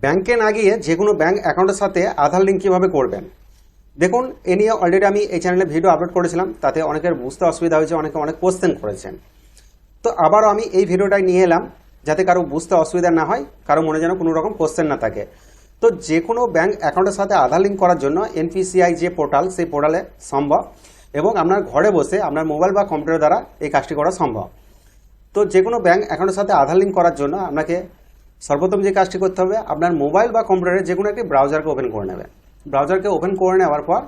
ব্যাংকে না গিয়ে যে কোনো ব্যাংক অ্যাকাউন্টের সাথে আধার লিঙ্ক কীভাবে করবেন। দেখুন, এ নিয়ে অলরেডি আমি এই চ্যানেলে ভিডিও আপলোড করেছিলাম, তাতে অনেকের বুঝতে অসুবিধা হয়েছে, অনেকে অনেক কোশ্চেন করেছেন। তো আবারও আমি এই ভিডিওটাই নিয়ে এলাম যাতে কারো বুঝতে অসুবিধা না হয়, কারো মনে যেন কোনো রকম কোশ্চেন না থাকে। তো যে কোনো ব্যাংক অ্যাকাউন্টের সাথে আধার লিঙ্ক করার জন্য এনপিসিআই যে পোর্টাল, সেই পোর্টালে সম্ভব এবং আপনার ঘরে বসে আপনার মোবাইল বা কম্পিউটার দ্বারা এই কাজটি করা সম্ভব। তো যে কোনো ব্যাংক অ্যাকাউন্টের সাথে আধার লিঙ্ক করার জন্য আপনাকে সর্বপ্রথম যে কাজটি করতে হবে, আপনার মোবাইল বা কম্পিউটারে যে কোনো একটি ব্রাউজারকে ওপেন করে নেবে। ব্রাউজারকে ওপেন করে নেওয়ার পর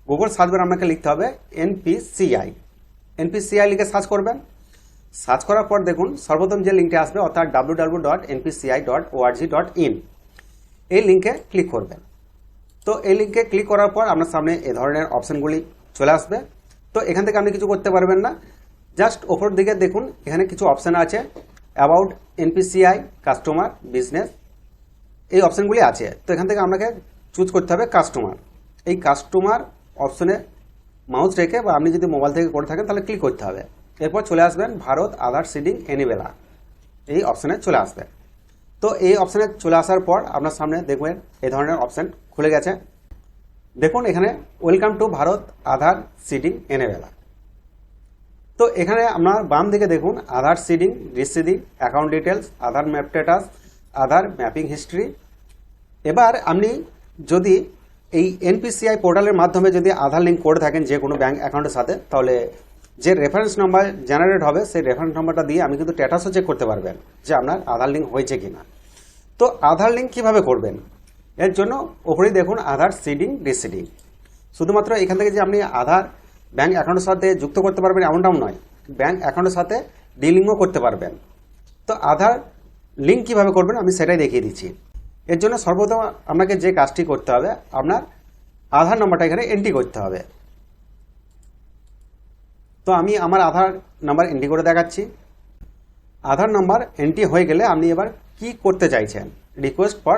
গুগল সার্চ বারে আপনাকে লিখতে হবে এনপিসিআই লিখে সার্চ করবেন। সার্চ করার পর দেখুন সর্বপ্রথম যে লিঙ্কটি আসবে, অর্থাৎ www.npci.org.in, এই লিঙ্কে ক্লিক করবেন। তো এই লিঙ্কে ক্লিক করার পর আপনার সামনে এ ধরনের অপশানগুলি চলে আসবে। তো এখান থেকে আপনি কিছু করতে পারবেন না, জাস্ট ওপর দিকে দেখুন এখানে কিছু অপশান আছে, অ্যাবাউট এনপিসিআই, কাস্টমার, বিজনেস, এই অপশানগুলি আছে। তো এখান থেকে আপনাকে চুজ করতে হবে কাস্টমার। এই কাস্টমার অপশনে মাউস রেখে বা আপনি যদি মোবাইল থেকে করে থাকেন তাহলে ক্লিক করতে হবে। এরপর চলে আসবেন ভারত আধার সিডিং এনেবেলা, এই অপশানে চলে আসবে। তো এই অপশানে চলে আসার পর আপনার সামনে দেখবেন এই ধরনের অপশান খুলে গেছে। দেখুন এখানে welcome to Bharat Aadhaar seeding enabler. তো এখানে আপনার বাম দিকে দেখুন Aadhaar seeding, reseeding, account details, Aadhaar map status, Aadhaar mapping history. এবার আপনি যদি এই এনপিসিআই পোর্টালের মাধ্যমে যদি আধার লিঙ্ক করে থাকেন যে কোনো ব্যাঙ্ক অ্যাকাউন্টের সাথে, তাহলে যে রেফারেন্স নাম্বার জেনারেট হবে সেই রেফারেন্স নাম্বারটা দিয়ে আমি কিন্তু স্ট্যাটাসও চেক করতে পারবেন যে আপনার আধার লিঙ্ক হয়েছে কিনা। তো আধার লিঙ্ক কিভাবে করবেন, এর জন্য ওপরেই দেখুন আধার সিডিং, রিসিডিং। শুধুমাত্র এখান থেকে যে আপনি আধার ব্যাঙ্ক অ্যাকাউন্টের সাথে যুক্ত করতে পারবেন এমনটাও নয়, ব্যাঙ্ক অ্যাকাউন্টের সাথে ডিলিংও করতে পারবেন। তো আধার লিঙ্ক কিভাবে করবেন আমি সেটাই দেখিয়ে দিচ্ছি। এর জন্য সর্বপ্রথম আপনাকে যে কাজটি করতে হবে, আপনার আধার নম্বরটা এখানে এন্ট্রি করতে হবে। তো আমি আমার আধার নাম্বার এন্ট্রি করে দেখাচ্ছি। আধার নাম্বার এন্ট্রি হয়ে গেলে আপনি এবার কি করতে চাইছেন, রিকোয়েস্ট ফর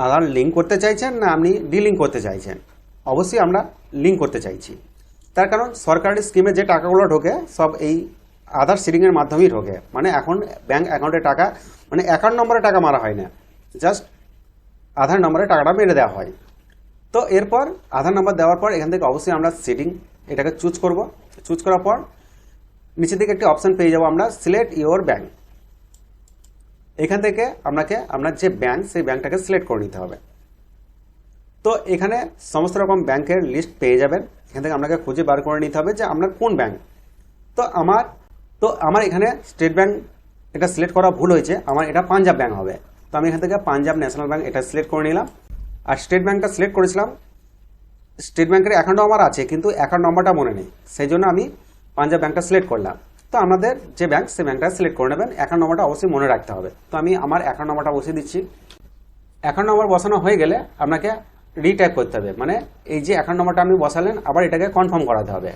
আধার লিঙ্ক করতে চাইছেন না আপনি ডিলিং করতে চাইছেন। অবশ্যই আমরা লিঙ্ক করতে চাইছি, তার কারণ সরকারি স্কিমে যে টাকাগুলো ঢোকে সব এই আধার সিডিংয়ের মাধ্যমেই ঢোকে। মানে এখন ব্যাঙ্ক অ্যাকাউন্টে টাকা, মানে অ্যাকাউন্ট নম্বরে টাকা মারা হয় না, জাস্ট আধার নম্বরে টাকাটা মেরে দেওয়া হয়। তো এরপর আধার নাম্বার দেওয়ার পর এখান থেকে অবশ্যই আমরা সিডিং এটাকে চুজ করব। চুজ করার পর নিচের দিকে একটি অপশান পেয়ে যাব আমরা, সিলেক্ট ইওর ব্যাঙ্ক। এখান থেকে আপনাকে আপনার যে ব্যাঙ্ক সেই ব্যাঙ্কটাকে সিলেক্ট করে নিতে হবে। তো এখানে সমস্ত রকম ব্যাংকের লিস্ট পেয়ে যাবেন। এখান থেকে আপনাকে খুঁজে বার করে নিতে হবে যে আপনার কোন ব্যাংক। তো আমার এখানে স্টেট ব্যাংক এটা সিলেক্ট করা ভুল হয়েছে, আমার এটা পাঞ্জাব ব্যাংক হবে। তো আমি এখান থেকে পাঞ্জাব ন্যাশনাল ব্যাংক এটা সিলেক্ট করে নিলাম। আর স্টেট ব্যাংকটা সিলেক্ট করেছিলাম, স্টেট ব্যাংকের অ্যাকাউন্টও আমার আছে কিন্তু অ্যাকাউন্ট নম্বরটা মনে নেই, সেই জন্য আমি পাঞ্জাব ব্যাংকটা সিলেক্ট করলাম। তো আমাদের যে ব্যাংক সেই ব্যাংকটা সিলেক্ট করে নেবেন, অ্যাকাউন্ট নম্বরটা অবশ্যই মনে রাখতে হবে। তো আমি আমার অ্যাকাউন্ট নম্বরটা বসিয়ে দিচ্ছি। অ্যাকাউন্ট নম্বর বসানো হয়ে গেলে আপনাকে রিটাইপ করতে হবে, মানে এই যে অ্যাকাউন্ট নম্বরটা আপনি বসালেন আবার এটাকে কনফার্ম করাতে হবে।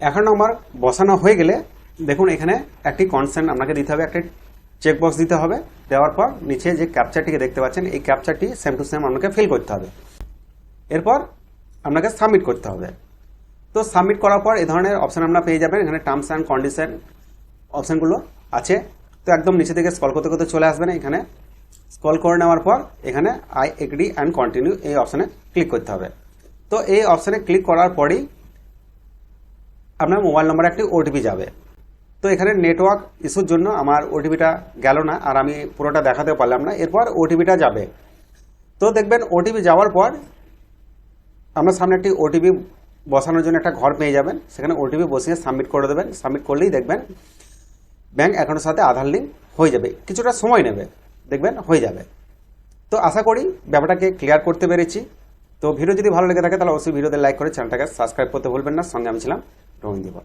অ্যাকাউন্ট নম্বর বসানো হয়ে গেলে দেখুন এখানে একটি কনসেন্ট আপনাকে দিতে হবে, একটা চেকবক্স দিতে হবে। দেওয়ার পর নিচে যে ক্যাপচারটিকে দেখতে পাচ্ছেন এই ক্যাপচারটি সেম টু সেম আপনাকে ফিল করতে হবে। এরপর আপনাকে সাবমিট করতে হবে। তো সাবমিট করার পর এই ধরনের অপশান আপনারা পেয়ে যাবেন। এখানে টার্মস অ্যান্ড কন্ডিশন অপশানগুলো আছে। তো একদম নিচে থেকে স্ক্রল করতে করতে চলে আসবেন। এখানে স্ক্রল করে নেওয়ার পর এখানে আই এগ্রি অ্যান্ড কন্টিনিউ এই অপশানে ক্লিক করতে হবে। তো এই অপশানে ক্লিক করার পরেই আপনার মোবাইল নম্বরে একটি ওটিপি যাবে। তো এখানে নেটওয়ার্ক ইস্যুর জন্য আমার ওটিপিটা গেল না, আর আমি পুরোটা দেখাতে পারলাম না। এরপর ওটিপিটা যাবে। তো দেখবেন ওটিপি যাওয়ার পর আপনার সামনে একটি ওটিপি বসানোর জন্য একটা ঘর পেয়ে যাবেন, সেখানে ওটিপি বসিয়ে সাবমিট করে দেবেন। সাবমিট করলেই দেখবেন ব্যাঙ্ক অ্যাকাউন্টের সাথে আধার লিঙ্ক হয়ে যাবে। কিছুটা সময় নেবে, দেখবেন হয়ে যাবে। তো আশা করি ব্যাপারটাকে ক্লিয়ার করতে পেরেছি। তো ভিডিও যদি ভালো লেগে থাকে তাহলে অবশ্যই ভিডিওতে লাইক করে চ্যানেলটাকে সাবস্ক্রাইব করতে ভুলবেন না। সঙ্গে আমি ছিলাম রবীন্দ্র।